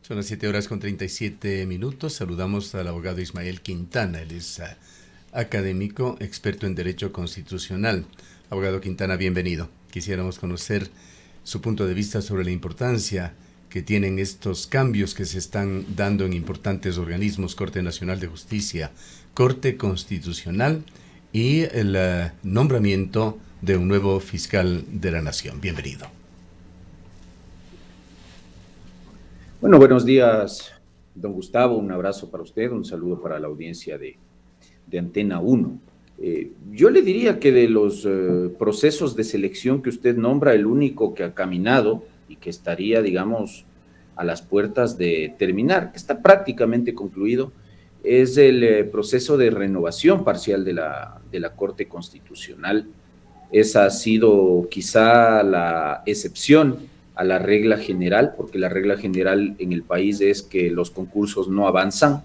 Son las 7:37. Saludamos al abogado Ismael Quintana. Él es académico, experto en Derecho Constitucional. Abogado Quintana, bienvenido. Quisiéramos conocer su punto de vista sobre la importancia que tienen estos cambios que se están dando en importantes organismos, Corte Nacional de Justicia, Corte Constitucional y el nombramiento de un nuevo fiscal de la Nación. Bienvenido. Bueno, buenos días, don Gustavo. Un abrazo para usted, un saludo para la audiencia de Antena 1. Yo le diría que de los procesos de selección que usted nombra, el único que ha caminado y que estaría, digamos, a las puertas de terminar, que está prácticamente concluido, es el proceso de renovación parcial de la Corte Constitucional. Esa ha sido quizá la excepción a la regla general, porque la regla general en el país es que los concursos no avanzan.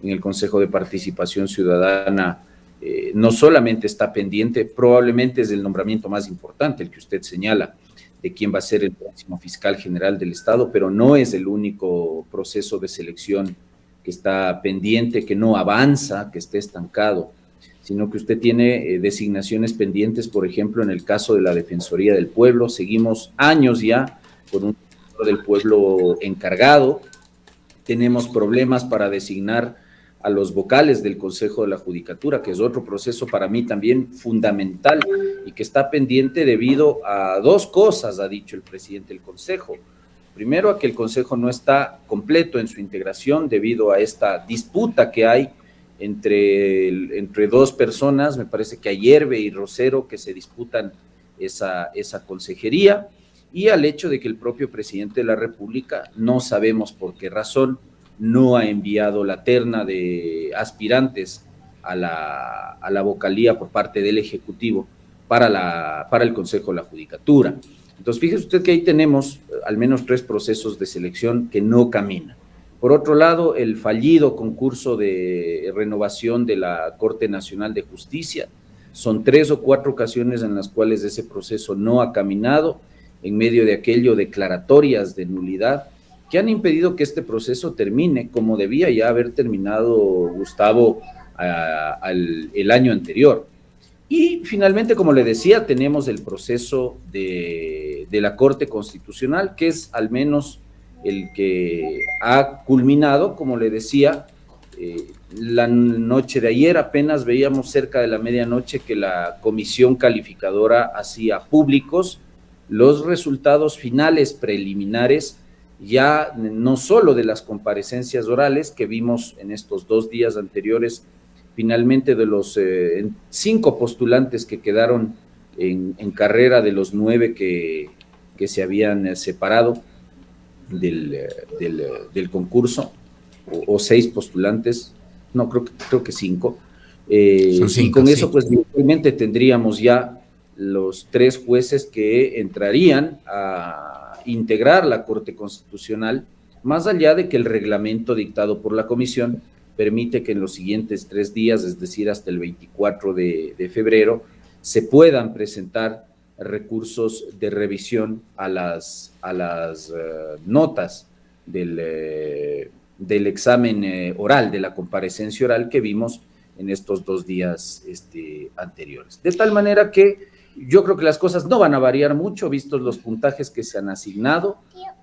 En el Consejo de Participación Ciudadana no solamente está pendiente, probablemente es el nombramiento más importante, el que usted señala, de quién va a ser el próximo fiscal general del Estado, pero no es el único proceso de selección que está pendiente, que no avanza, que esté estancado, sino que usted tiene designaciones pendientes, por ejemplo, en el caso de la Defensoría del Pueblo. Seguimos años ya con un defensor del pueblo encargado. Tenemos problemas para designar a los vocales del Consejo de la Judicatura, que es otro proceso para mí también fundamental y que está pendiente debido a dos cosas, ha dicho el presidente del Consejo. Primero, a que el Consejo no está completo en su integración debido a esta disputa que hay entre dos personas, me parece que Ayerbe y Rosero, que se disputan esa consejería, y al hecho de que el propio presidente de la República, no sabemos por qué razón, no ha enviado la terna de aspirantes a la vocalía por parte del Ejecutivo para el Consejo de la Judicatura. Entonces, fíjese usted que ahí tenemos al menos 3 procesos de selección que no caminan. Por otro lado, el fallido concurso de renovación de la Corte Nacional de Justicia. Son 3 o 4 ocasiones en las cuales ese proceso no ha caminado, en medio de aquello declaratorias de nulidad, que han impedido que este proceso termine como debía ya haber terminado, Gustavo, el año anterior. Y finalmente, como le decía, tenemos el proceso de la Corte Constitucional, que es al menos el que ha culminado, como le decía, la noche de ayer apenas veíamos cerca de la medianoche que la comisión calificadora hacía públicos los resultados finales preliminares, ya no solo de las comparecencias orales que vimos en estos 2 días anteriores, finalmente de los 5 postulantes que quedaron en carrera de los 9 que se habían separado del concurso, o 6 postulantes, no, creo que 5. Son 5, y con eso, sí, pues, realmente tendríamos ya los 3 jueces que entrarían a integrar la Corte Constitucional, más allá de que el reglamento dictado por la Comisión permite que en los siguientes 3 días, es decir, hasta el 24 de febrero, se puedan presentar recursos de revisión a las notas del examen oral, de la comparecencia oral que vimos en estos 2 días anteriores. De tal manera que yo creo que las cosas no van a variar mucho, vistos los puntajes que se han asignado,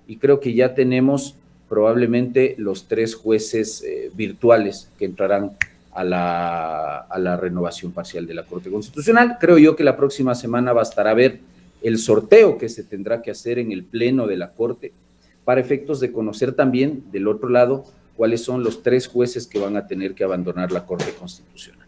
y creo que ya tenemos probablemente los 3 jueces virtuales que entrarán a la renovación parcial de la Corte Constitucional. Creo yo que la próxima semana bastará ver el sorteo que se tendrá que hacer en el Pleno de la Corte para efectos de conocer también, del otro lado, cuáles son los 3 jueces que van a tener que abandonar la Corte Constitucional.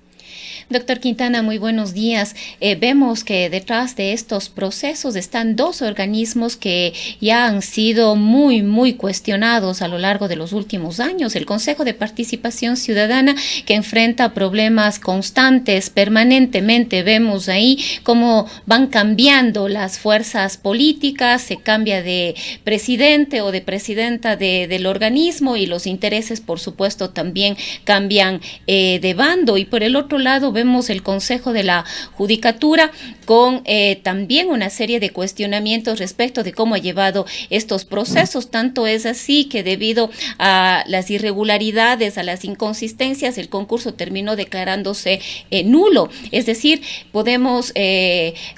Doctor Quintana, muy buenos días. Vemos que detrás de estos procesos están 2 organismos que ya han sido muy cuestionados a lo largo de los últimos años. El Consejo de Participación Ciudadana, que enfrenta problemas constantes, permanentemente. Vemos ahí cómo van cambiando las fuerzas políticas, se cambia de presidente o de presidenta del organismo, y los intereses, por supuesto, también cambian de bando. Y por el otro lado, vemos el Consejo de la Judicatura con también una serie de cuestionamientos respecto de cómo ha llevado estos procesos. Tanto es así que debido a las irregularidades, a las inconsistencias, el concurso terminó declarándose nulo. Es decir, podemos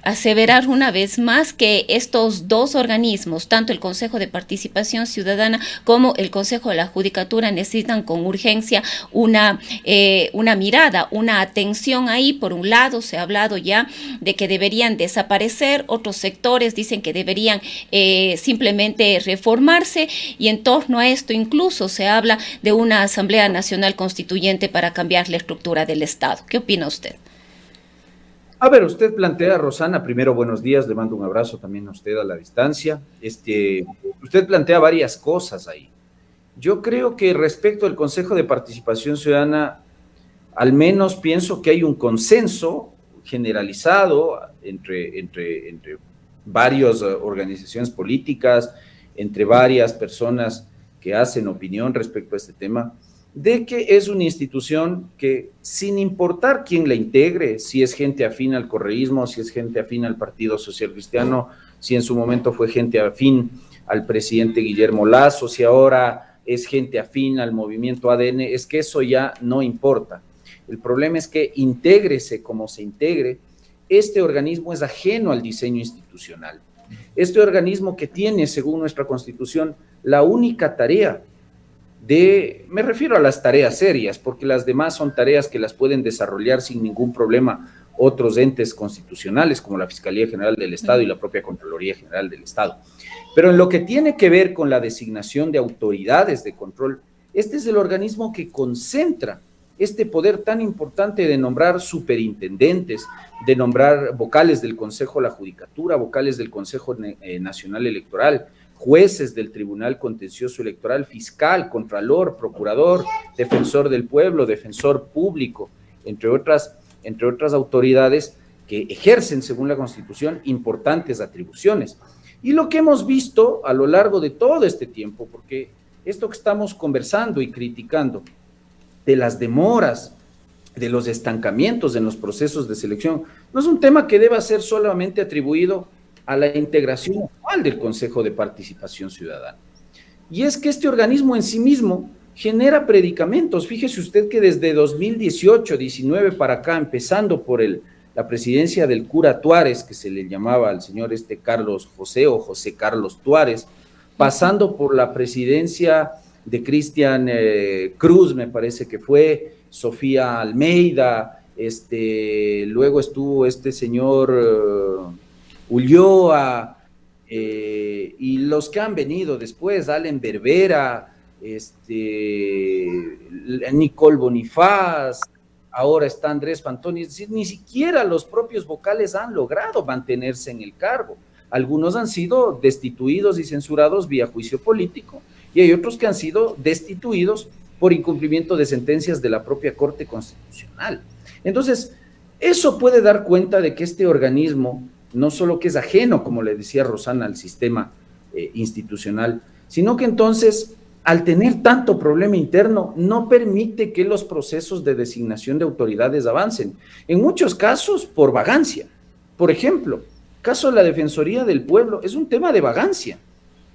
aseverar una vez más que estos dos organismos, tanto el Consejo de Participación Ciudadana como el Consejo de la Judicatura, necesitan con urgencia una mirada, una atención ahí. Por un lado, se ha hablado ya de que deberían desaparecer, otros sectores dicen que deberían simplemente reformarse, y en torno a esto incluso se habla de una Asamblea Nacional Constituyente para cambiar la estructura del Estado. ¿Qué opina usted? A ver, usted plantea, Rosana, primero buenos días, le mando un abrazo también a usted a la distancia. Usted plantea varias cosas ahí. Yo creo que respecto al Consejo de Participación Ciudadana, al menos pienso que hay un consenso generalizado entre varias organizaciones políticas, entre varias personas que hacen opinión respecto a este tema, de que es una institución que, sin importar quién la integre, si es gente afín al correísmo, si es gente afín al Partido Social Cristiano, si en su momento fue gente afín al presidente Guillermo Lasso, si ahora es gente afín al movimiento ADN, es que eso ya no importa. El problema es que intégrese como se integre, este organismo es ajeno al diseño institucional. Este organismo que tiene, según nuestra Constitución, la única tarea me refiero a las tareas serias, porque las demás son tareas que las pueden desarrollar sin ningún problema otros entes constitucionales, como la Fiscalía General del Estado y la propia Contraloría General del Estado. Pero en lo que tiene que ver con la designación de autoridades de control, este es el organismo que concentra este poder tan importante de nombrar superintendentes, de nombrar vocales del Consejo de la Judicatura, vocales del Consejo Nacional Electoral, jueces del Tribunal Contencioso Electoral, fiscal, contralor, procurador, defensor del pueblo, defensor público, entre otras autoridades que ejercen, según la Constitución, importantes atribuciones. Y lo que hemos visto a lo largo de todo este tiempo, porque esto que estamos conversando y criticando, de las demoras, de los estancamientos en los procesos de selección, no es un tema que deba ser solamente atribuido a la integración actual del Consejo de Participación Ciudadana. Y es que este organismo en sí mismo genera predicamentos. Fíjese usted que desde 2018-19 para acá, empezando por la presidencia del cura Tuárez, que se le llamaba al señor Carlos José o José Carlos Tuárez, pasando por la presidencia de Cristian Cruz, me parece que fue, Sofía Almeida, luego estuvo este señor Ulloa, y los que han venido después, Allen Berbera, Nicole Bonifaz, ahora está Andrés Pantoni, es decir, ni siquiera los propios vocales han logrado mantenerse en el cargo. Algunos han sido destituidos y censurados vía juicio político, y hay otros que han sido destituidos por incumplimiento de sentencias de la propia Corte Constitucional. Entonces, eso puede dar cuenta de que este organismo no solo que es ajeno, como le decía Rosana, al sistema institucional, sino que entonces, al tener tanto problema interno, no permite que los procesos de designación de autoridades avancen. En muchos casos, por vagancia. Por ejemplo, caso de la Defensoría del Pueblo, es un tema de vagancia.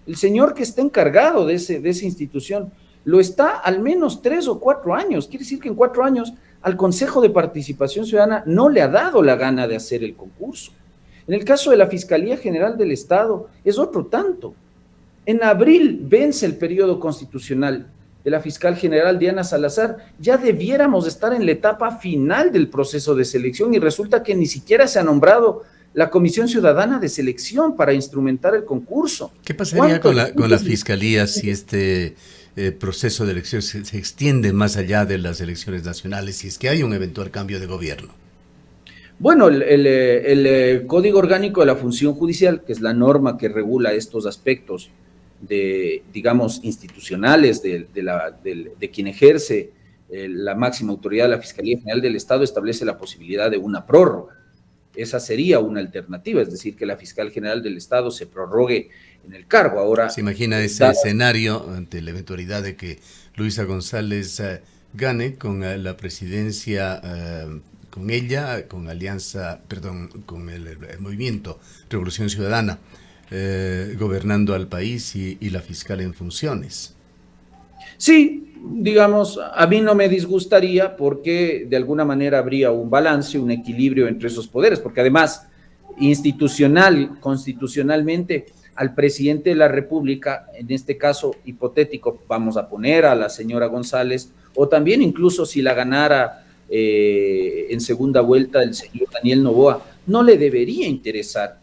El señor que está encargado de esa institución lo está al menos 3 o 4 años. Quiere decir que en 4 años al Consejo de Participación Ciudadana no le ha dado la gana de hacer el concurso. En el caso de la Fiscalía General del Estado es otro tanto. En abril vence el periodo constitucional de la fiscal general Diana Salazar. Ya debiéramos estar en la etapa final del proceso de selección y resulta que ni siquiera se ha nombrado la Comisión Ciudadana de Selección para instrumentar el concurso. ¿Qué pasaría con la Fiscalía si este proceso de elección se extiende más allá de las elecciones nacionales, si es que hay un eventual cambio de gobierno? Bueno, el Código Orgánico de la Función Judicial, que es la norma que regula estos aspectos digamos, institucionales de quien ejerce la máxima autoridad de la Fiscalía General del Estado, establece la posibilidad de una prórroga. Esa sería una alternativa, es decir, que la Fiscal General del Estado se prorrogue en el cargo. Ahora, ¿se imagina ese escenario ante la eventualidad de que Luisa González gane con la presidencia con ella, con Alianza, perdón, con el movimiento Revolución Ciudadana, gobernando al país y la fiscal en funciones. Sí, digamos, a mí no me disgustaría porque de alguna manera habría un balance, un equilibrio entre esos poderes, porque además, constitucionalmente, al presidente de la República, en este caso hipotético, vamos a poner a la señora González, o también incluso si la ganara en segunda vuelta el señor Daniel Noboa, no le debería interesar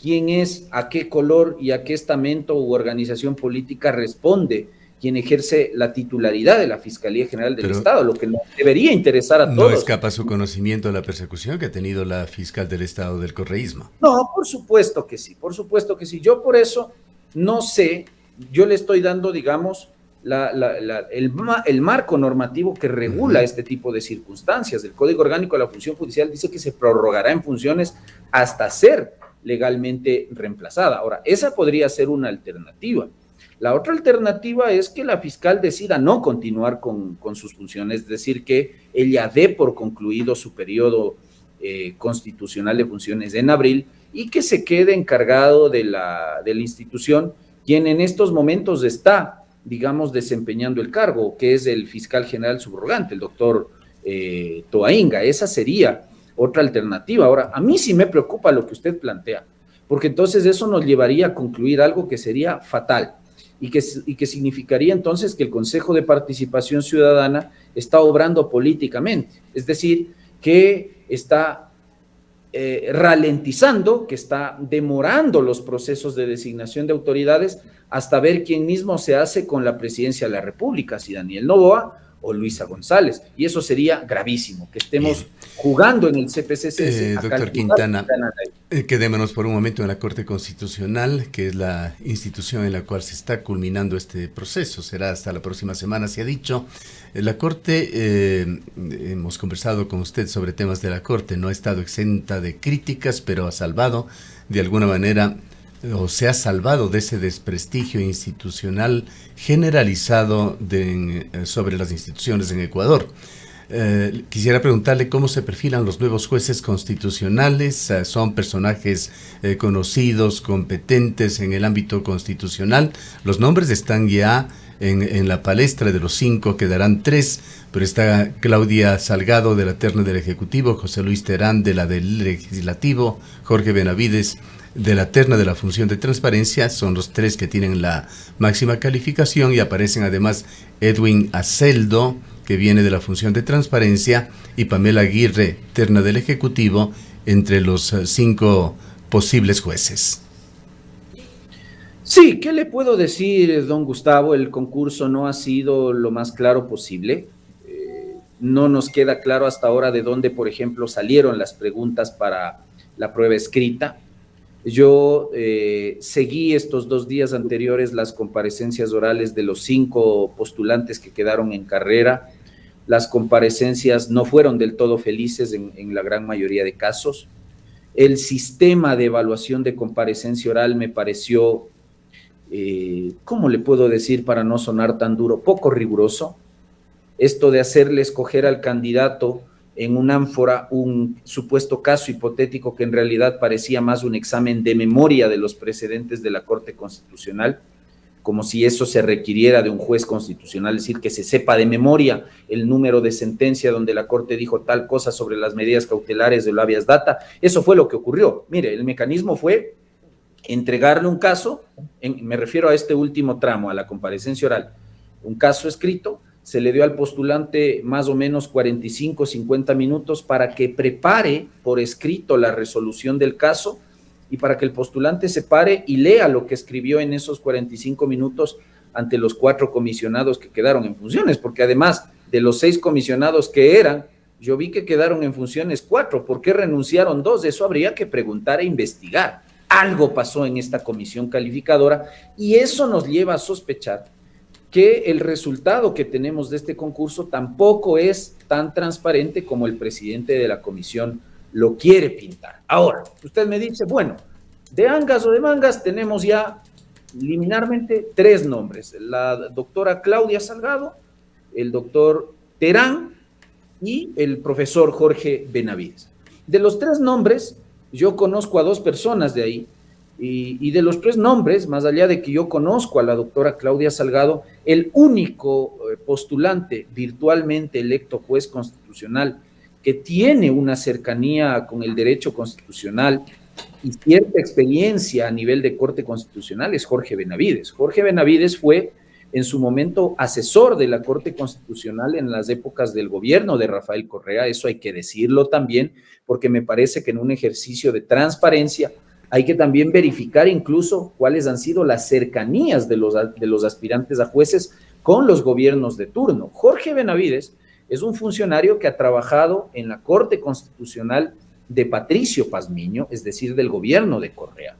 quién es, a qué color y a qué estamento u organización política responde quien ejerce la titularidad de la Fiscalía General del Estado, lo que nos debería interesar a todos. ¿No escapa su conocimiento de la persecución que ha tenido la fiscal del Estado del correísmo? No, por supuesto que sí, por supuesto que sí. Yo por eso no sé, yo le estoy dando, digamos, el marco normativo que regula este tipo de circunstancias. El Código Orgánico de la Función Judicial dice que se prorrogará en funciones hasta ser legalmente reemplazada. Ahora, esa podría ser una alternativa. La otra alternativa es que la fiscal decida no continuar con sus funciones, es decir, que ella dé por concluido su periodo constitucional de funciones en abril y que se quede encargado de la institución quien en estos momentos está, digamos, desempeñando el cargo, que es el fiscal general subrogante, el doctor Toainga. Esa sería otra alternativa. Ahora, a mí sí me preocupa lo que usted plantea, porque entonces eso nos llevaría a concluir algo que sería fatal. Y que significaría entonces que el Consejo de Participación Ciudadana está obrando políticamente, es decir, que está ralentizando, que está demorando los procesos de designación de autoridades hasta ver quién mismo se hace con la presidencia de la República, si Daniel Noboa o Luisa González, y eso sería gravísimo, que estemos jugando en el CPCC. Doctor Quintana, quedémonos por un momento en la Corte Constitucional, que es la institución en la cual se está culminando este proceso, será hasta la próxima semana, se ha dicho. La Corte, hemos conversado con usted sobre temas de la Corte, no ha estado exenta de críticas, pero ha salvado de alguna manera, o se ha salvado de ese desprestigio institucional generalizado sobre las instituciones en Ecuador. Quisiera preguntarle cómo se perfilan los nuevos jueces constitucionales. ¿Son personajes conocidos, competentes en el ámbito constitucional? Los nombres están ya en la palestra. De los 5 quedarán 3, pero está Claudia Salgado de la terna del Ejecutivo, José Luis Terán de la del Legislativo, Jorge Benavides de la terna de la función de transparencia. Son los 3 que tienen la máxima calificación, y aparecen además Edwin Aceldo, que viene de la función de transparencia, y Pamela Aguirre, terna del Ejecutivo, entre los 5 posibles jueces. Sí, ¿qué le puedo decir, don Gustavo? El concurso no ha sido lo más claro posible. No nos queda claro hasta ahora de dónde, por ejemplo, salieron las preguntas para la prueba escrita. Yo seguí estos 2 días anteriores las comparecencias orales de los 5 postulantes que quedaron en carrera. Las comparecencias no fueron del todo felices en la gran mayoría de casos. El sistema de evaluación de comparecencia oral me pareció, ¿cómo le puedo decir para no sonar tan duro? Poco riguroso. Esto de hacerle escoger al candidato en un ánfora un supuesto caso hipotético que en realidad parecía más un examen de memoria de los precedentes de la Corte Constitucional, como si eso se requiriera de un juez constitucional, es decir, que se sepa de memoria el número de sentencia donde la Corte dijo tal cosa sobre las medidas cautelares de habeas data. Eso fue lo que ocurrió. Mire, el mecanismo fue entregarle un caso, me refiero a este último tramo, a la comparecencia oral, un caso escrito. Se le dio al postulante más o menos 45, 50 minutos para que prepare por escrito la resolución del caso y para que el postulante se pare y lea lo que escribió en esos 45 minutos ante los 4 comisionados que quedaron en funciones, porque además de los 6 comisionados que eran, yo vi que quedaron en funciones 4. ¿Por qué renunciaron 2? Eso habría que preguntar e investigar. Algo pasó en esta comisión calificadora y eso nos lleva a sospechar que el resultado que tenemos de este concurso tampoco es tan transparente como el presidente de la comisión lo quiere pintar. Ahora, usted me dice, bueno, de angas o de mangas tenemos ya liminarmente 3 nombres, la doctora Claudia Salgado, el doctor Terán y el profesor Jorge Benavides. De los tres nombres, yo conozco a dos personas de ahí, y de los tres nombres, más allá de que yo conozco a la doctora Claudia Salgado, el único postulante virtualmente electo juez constitucional que tiene una cercanía con el derecho constitucional y cierta experiencia a nivel de Corte Constitucional es Jorge Benavides. Jorge Benavides fue en su momento asesor de la Corte Constitucional en las épocas del gobierno de Rafael Correa, eso hay que decirlo también, porque me parece que en un ejercicio de transparencia hay que también verificar incluso cuáles han sido las cercanías de los aspirantes a jueces con los gobiernos de turno. Jorge Benavides es un funcionario que ha trabajado en la Corte Constitucional de Patricio Pazmiño, es decir, del gobierno de Correa,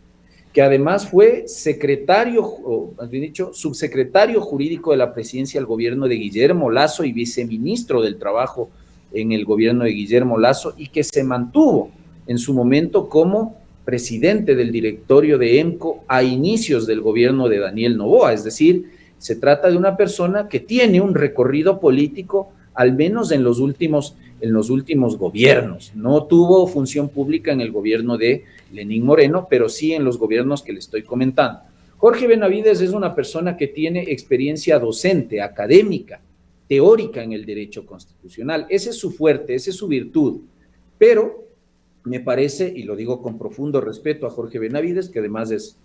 que además fue secretario, o más bien dicho, subsecretario jurídico de la presidencia del gobierno de Guillermo Lasso y viceministro del Trabajo en el gobierno de Guillermo Lasso, y que se mantuvo en su momento como presidente del directorio de EMCO a inicios del gobierno de Daniel Noboa. Es decir, se trata de una persona que tiene un recorrido político, al menos en los últimos gobiernos. No tuvo función pública en el gobierno de Lenín Moreno, pero sí en los gobiernos que le estoy comentando. Jorge Benavides es una persona que tiene experiencia docente, académica, teórica en el derecho constitucional. Ese es su fuerte, esa es su virtud. Pero me parece, y lo digo con profundo respeto a Jorge Benavides, que además es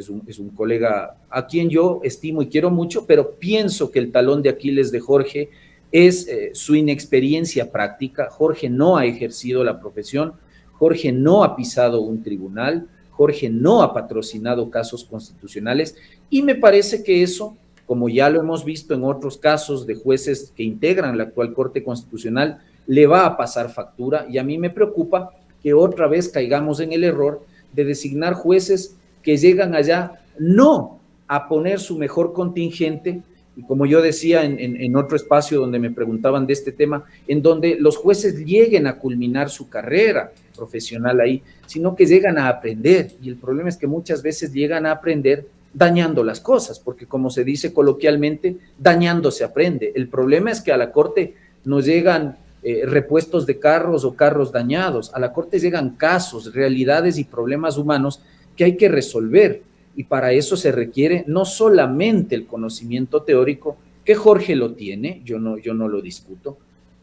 un colega a quien yo estimo y quiero mucho, pero pienso que el talón de Aquiles de Jorge es su inexperiencia práctica. Jorge no ha ejercido la profesión, Jorge no ha pisado un tribunal, Jorge no ha patrocinado casos constitucionales, y me parece que eso, como ya lo hemos visto en otros casos de jueces que integran la actual Corte Constitucional, le va a pasar factura, y a mí me preocupa que otra vez caigamos en el error de designar jueces que llegan allá no a poner su mejor contingente, y como yo decía en otro espacio donde me preguntaban de este tema, en donde los jueces lleguen a culminar su carrera profesional ahí, sino que llegan a aprender, y el problema es que muchas veces llegan a aprender dañando las cosas, porque como se dice coloquialmente, dañando se aprende. El problema es que a la Corte nos llegan repuestos de carros o carros dañados, a la Corte llegan casos, realidades y problemas humanos que hay que resolver, y para eso se requiere no solamente el conocimiento teórico, que Jorge lo tiene, yo no lo discuto,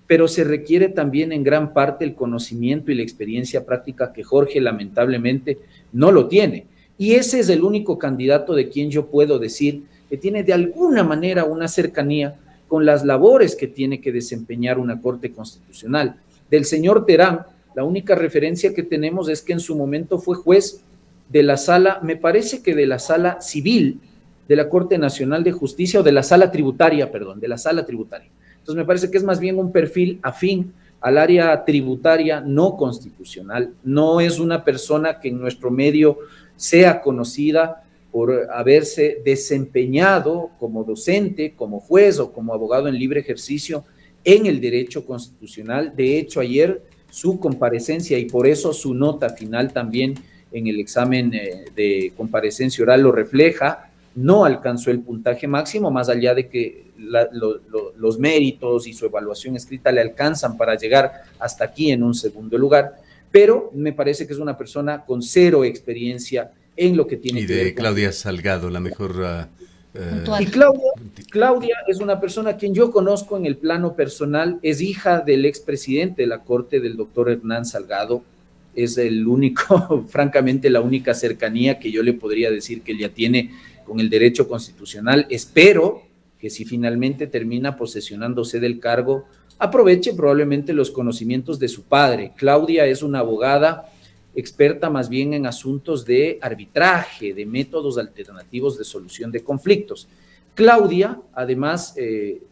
pero se requiere también en gran parte el conocimiento y la experiencia práctica que Jorge lamentablemente no lo tiene. Y ese es el único candidato de quien yo puedo decir que tiene de alguna manera una cercanía con las labores que tiene que desempeñar una Corte Constitucional. Del señor Terán, la única referencia que tenemos es que en su momento fue juez de la sala, me parece que de la sala civil de la Corte Nacional de Justicia, o de la sala tributaria, perdón, de la sala tributaria. Entonces me parece que es más bien un perfil afín al área tributaria no constitucional. No es una persona que en nuestro medio sea conocida por haberse desempeñado como docente, como juez o como abogado en libre ejercicio en el derecho constitucional. De hecho, ayer su comparecencia, y por eso su nota final también en el examen de comparecencia oral lo refleja, no alcanzó el puntaje máximo, más allá de que los méritos y su evaluación escrita le alcanzan para llegar hasta aquí en un segundo lugar, pero me parece que es una persona con cero experiencia en lo que tiene que ver. Y de Claudia Salgado, la mejor... Y Claudia es una persona a quien yo conozco en el plano personal, es hija del expresidente de la Corte, del doctor Hernán Salgado. Es el único, francamente, la única cercanía que yo le podría decir que ella tiene con el derecho constitucional. Espero que si finalmente termina posesionándose del cargo, aproveche probablemente los conocimientos de su padre. Claudia es una abogada experta más bien en asuntos de arbitraje, de métodos alternativos de solución de conflictos. Claudia, además,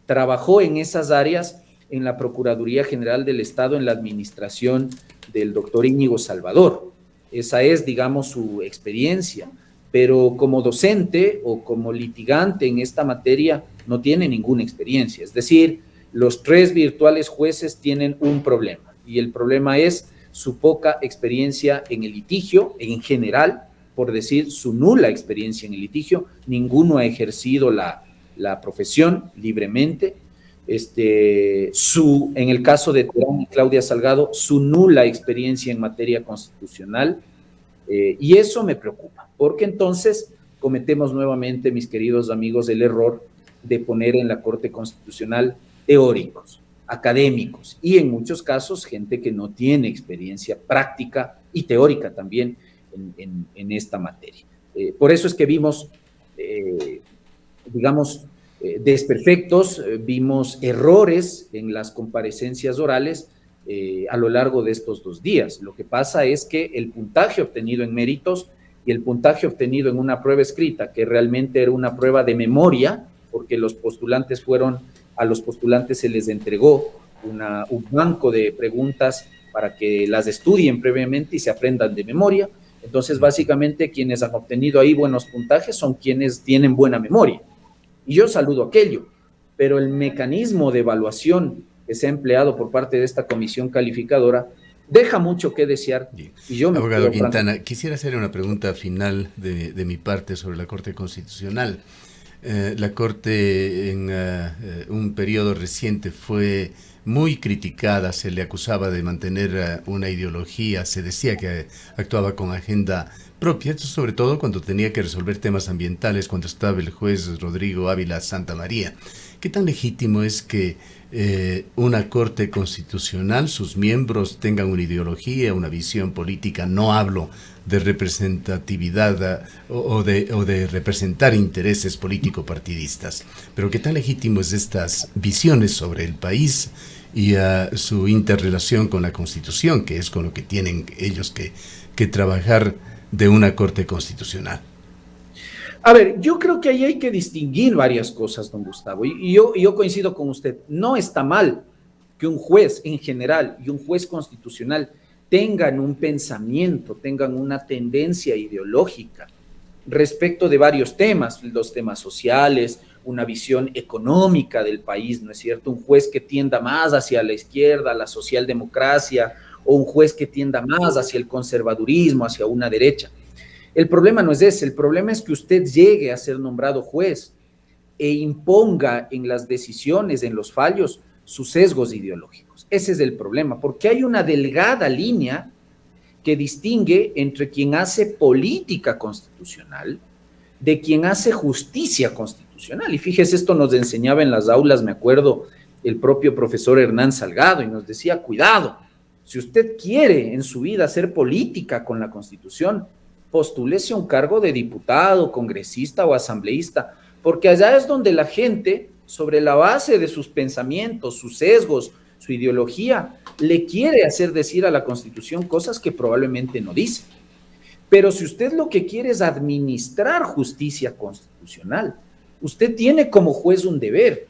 trabajó en esas áreas en la Procuraduría General del Estado, en la administración del doctor Íñigo Salvador. Esa es, digamos, su experiencia, pero como docente o como litigante en esta materia no tiene ninguna experiencia. Es decir, los tres virtuales jueces tienen un problema, y el problema es su poca experiencia en el litigio en general, por decir su nula experiencia en el litigio. Ninguno ha ejercido la profesión libremente. en el caso de Terán y Claudia Salgado, su nula experiencia en materia constitucional, y eso me preocupa, porque entonces cometemos nuevamente, mis queridos amigos, el error de poner en la Corte Constitucional teóricos, académicos, y en muchos casos gente que no tiene experiencia práctica y teórica también en esta materia. Por eso es que vimos, digamos, desperfectos, vimos errores en las comparecencias orales a lo largo de estos 2 días. Lo que pasa es que el puntaje obtenido en méritos y el puntaje obtenido en una prueba escrita, que realmente era una prueba de memoria, porque a los postulantes se les entregó un banco de preguntas para que las estudien previamente y se aprendan de memoria. Entonces, básicamente, quienes han obtenido ahí buenos puntajes son quienes tienen buena memoria. Y yo saludo aquello, pero el mecanismo de evaluación que se ha empleado por parte de esta comisión calificadora deja mucho que desear. Y yo Abogado Quintana, quisiera hacerle una pregunta final de mi parte sobre la Corte Constitucional. La Corte en un periodo reciente fue muy criticada, se le acusaba de mantener una ideología, se decía que actuaba con agenda propia, esto sobre todo cuando tenía que resolver temas ambientales, cuando estaba el juez Rodrigo Ávila Santamaría. ¿Qué tan legítimo es que una Corte Constitucional, sus miembros tengan una ideología, una visión política? No hablo de representatividad o de representar intereses político-partidistas, pero ¿qué tan legítimo es estas visiones sobre el país y su interrelación con la Constitución, que es con lo que tienen ellos que trabajar de una Corte Constitucional? A ver, yo creo que ahí hay que distinguir varias cosas, don Gustavo, y yo coincido con usted. No está mal que un juez en general y un juez constitucional tengan un pensamiento, tengan una tendencia ideológica respecto de varios temas, los temas sociales, una visión económica del país, ¿no es cierto? Un juez que tienda más hacia la izquierda, la socialdemocracia, o un juez que tienda más hacia el conservadurismo, hacia una derecha. El problema no es ese, el problema es que usted llegue a ser nombrado juez e imponga en las decisiones, en los fallos, sus sesgos ideológicos. Ese es el problema, porque hay una delgada línea que distingue entre quien hace política constitucional de quien hace justicia constitucional. Y fíjese, esto nos enseñaba en las aulas, me acuerdo, el propio profesor Hernán Salgado, y nos decía, cuidado, si usted quiere en su vida hacer política con la Constitución, postúlese a un cargo de diputado, congresista o asambleísta, porque allá es donde la gente, sobre la base de sus pensamientos, sus sesgos, su ideología, le quiere hacer decir a la Constitución cosas que probablemente no dice. Pero si usted lo que quiere es administrar justicia constitucional, usted tiene como juez un deber,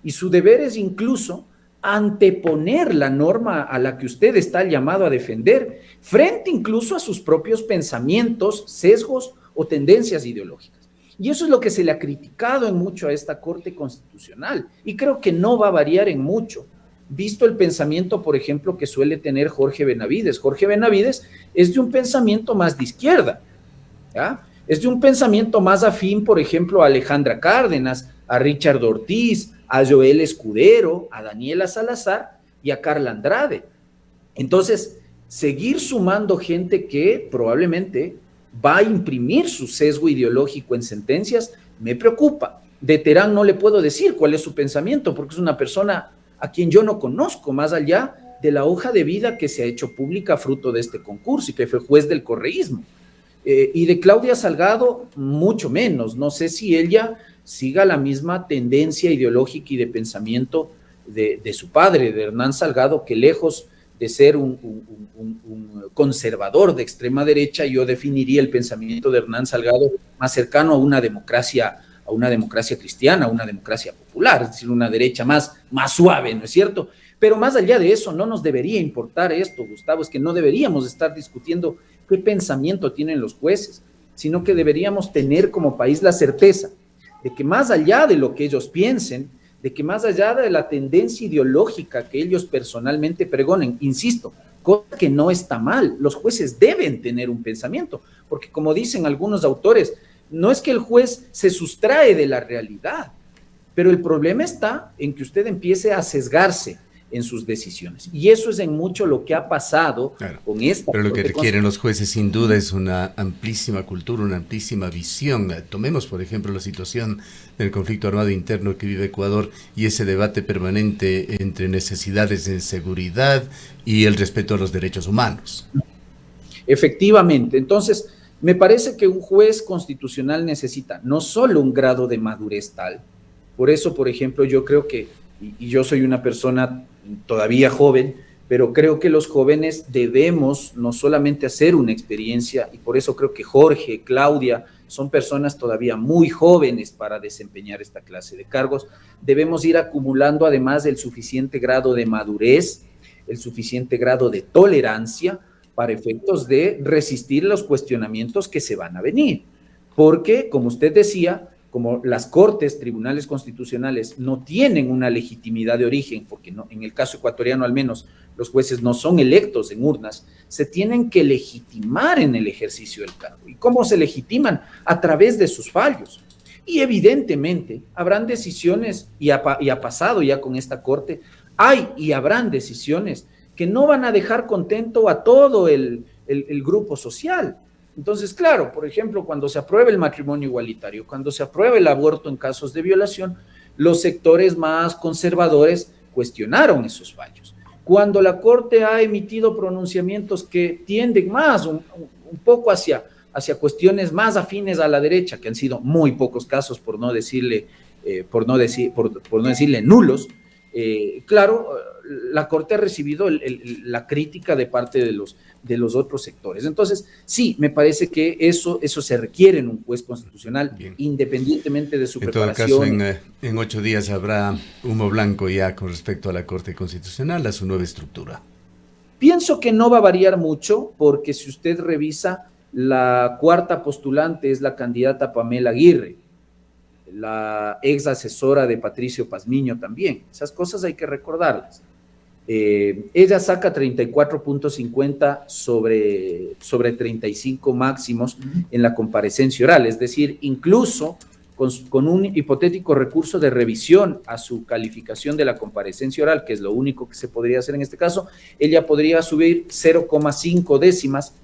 y su deber es incluso anteponer la norma a la que usted está llamado a defender, frente incluso a sus propios pensamientos, sesgos o tendencias ideológicas. Y eso es lo que se le ha criticado en mucho a esta Corte Constitucional, y creo que no va a variar en mucho, visto el pensamiento, por ejemplo, que suele tener Jorge Benavides. Jorge Benavides es de un pensamiento más de izquierda, ¿ya? Es de un pensamiento más afín, por ejemplo, a Alejandra Cárdenas, a Richard Ortiz, a Joel Escudero, a Daniela Salazar y a Carla Andrade. Entonces, seguir sumando gente que probablemente va a imprimir su sesgo ideológico en sentencias me preocupa. De Terán no le puedo decir cuál es su pensamiento, porque es una persona a quien yo no conozco, más allá de la hoja de vida que se ha hecho pública fruto de este concurso y que fue juez del correísmo. Y de Claudia Salgado, mucho menos. No sé si ella siga la misma tendencia ideológica y de pensamiento de su padre, de Hernán Salgado, que lejos de ser un conservador de extrema derecha, yo definiría el pensamiento de Hernán Salgado más cercano a una democracia cristiana, a una democracia popular, es decir, una derecha más suave, ¿no es cierto? Pero más allá de eso, no nos debería importar esto, Gustavo, es que no deberíamos estar discutiendo qué pensamiento tienen los jueces, sino que deberíamos tener como país la certeza de que más allá de lo que ellos piensen, de que más allá de la tendencia ideológica que ellos personalmente pregonen, insisto, cosa que no está mal, los jueces deben tener un pensamiento, porque como dicen algunos autores, no es que el juez se sustrae de la realidad, Pero el problema está en que usted empiece a sesgarse en sus decisiones. Y eso es en mucho lo que ha pasado con esta. Pero lo que requieren los jueces sin duda es una amplísima cultura, una amplísima visión. Tomemos, por ejemplo, la situación del conflicto armado interno que vive Ecuador y ese debate permanente entre necesidades de seguridad y el respeto a los derechos humanos. Efectivamente. Entonces, me parece que un juez constitucional necesita no solo un grado de madurez tal, por eso, por ejemplo, yo creo que, y yo soy una persona todavía joven, pero creo que los jóvenes debemos no solamente hacer una experiencia, y por eso creo que Jorge, Claudia, son personas todavía muy jóvenes para desempeñar esta clase de cargos, debemos ir acumulando además el suficiente grado de madurez, el suficiente grado de tolerancia para efectos de resistir los cuestionamientos que se van a venir, porque, como usted decía, como las cortes, tribunales constitucionales no tienen una legitimidad de origen, porque no, en el caso ecuatoriano al menos los jueces no son electos en urnas, se tienen que legitimar en el ejercicio del cargo. ¿Y cómo se legitiman? A través de sus fallos. Y evidentemente habrán decisiones, y ha pasado ya con esta corte, hay y habrán decisiones que no van a dejar contento a todo el grupo social. Entonces, claro, por ejemplo, cuando se apruebe el matrimonio igualitario, cuando se apruebe el aborto en casos de violación, los sectores más conservadores cuestionaron esos fallos. Cuando la Corte ha emitido pronunciamientos que tienden más un poco hacia cuestiones más afines a la derecha, que han sido muy pocos casos, por no decirle nulos, claro, la Corte ha recibido la crítica de parte de los otros sectores. Entonces, sí, me parece que eso se requiere en un juez constitucional, bien, independientemente de su preparación. En todo caso, en 8 días habrá humo blanco ya con respecto a la Corte Constitucional, a su nueva estructura. Pienso que no va a variar mucho, porque si usted revisa, la cuarta postulante es la candidata Pamela Aguirre, la ex asesora de Patricio Pazmiño también. Esas cosas hay que recordarlas. Ella saca 34.50 sobre 35 máximos en la comparecencia oral, es decir, incluso con un hipotético recurso de revisión a su calificación de la comparecencia oral, que es lo único que se podría hacer en este caso, ella podría subir 0,5 décimas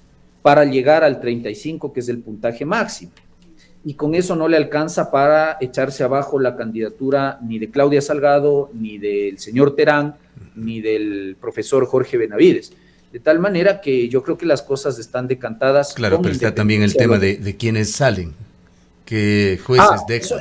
para llegar al 35, que es el puntaje máximo. Y con eso no le alcanza para echarse abajo la candidatura ni de Claudia Salgado, ni del señor Terán, ni del profesor Jorge Benavides. De tal manera que yo creo que las cosas están decantadas. Claro, pero está también el tema de quiénes salen, qué jueces dejan.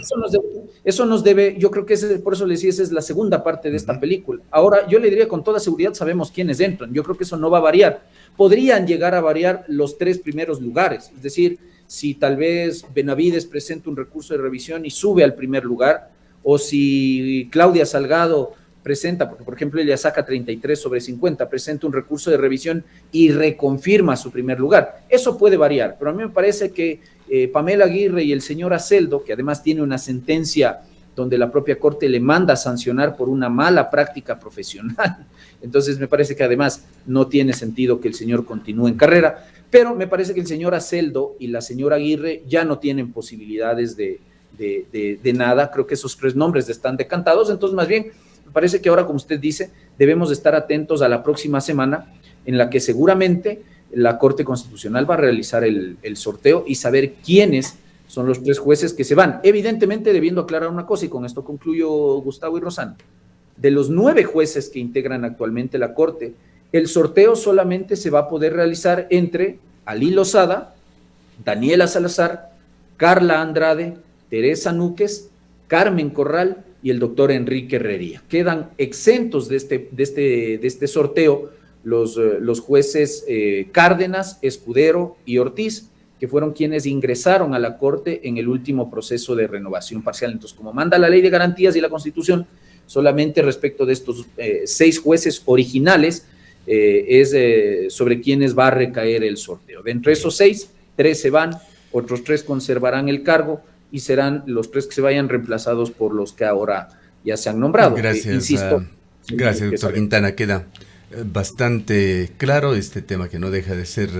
Eso nos debe, yo creo que por eso le decía, esa es la segunda parte de esta película. Ahora, yo le diría con toda seguridad, sabemos quiénes entran. Yo creo que eso no va a variar. Podrían llegar a variar los 3 primeros lugares, es decir, si tal vez Benavides presenta un recurso de revisión y sube al primer lugar, o si Claudia Salgado presenta, porque por ejemplo ella saca 33 sobre 50, presenta un recurso de revisión y reconfirma su primer lugar. Eso puede variar, pero a mí me parece que Pamela Aguirre y el señor Aceldo, que además tiene una sentencia donde la propia Corte le manda a sancionar por una mala práctica profesional, entonces me parece que además no tiene sentido que el señor continúe en carrera, pero me parece que el señor Aceldo y la señora Aguirre ya no tienen posibilidades de nada. Creo que esos 3 nombres están decantados. Entonces, más bien, me parece que ahora, como usted dice, debemos estar atentos a la próxima semana, en la que seguramente la Corte Constitucional va a realizar el sorteo y saber quiénes son los 3 jueces que se van. Evidentemente, debiendo aclarar una cosa, y con esto concluyo, Gustavo y Rosana, de los 9 jueces que integran actualmente la Corte, el sorteo solamente se va a poder realizar entre Ali Lozada, Daniela Salazar, Carla Andrade, Teresa Núquez, Carmen Corral y el doctor Enrique Herrería. Quedan exentos de este sorteo los jueces Cárdenas, Escudero y Ortiz, que fueron quienes ingresaron a la Corte en el último proceso de renovación parcial. Entonces, como manda la Ley de Garantías y la Constitución, solamente respecto de estos 6 jueces originales, es sobre quienes va a recaer el sorteo. De entre esos 6, 3 se van, otros 3 conservarán el cargo y serán los 3 que se vayan reemplazados por los que ahora ya se han nombrado. Gracias, insisto. Gracias, doctor Quintana. Queda bastante claro este tema, que no deja de ser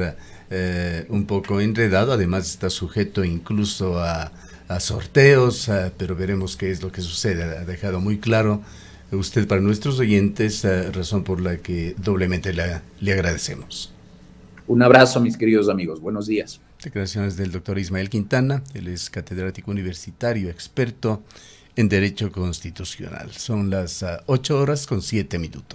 un poco enredado, además está sujeto incluso a a sorteos, pero veremos qué es lo que sucede. Ha dejado muy claro usted para nuestros oyentes, razón por la que doblemente le agradecemos. Un abrazo, mis queridos amigos. Buenos días. Declaraciones del doctor Ismael Quintana. Él es catedrático universitario, experto en Derecho Constitucional. Son las 8:07 minutos.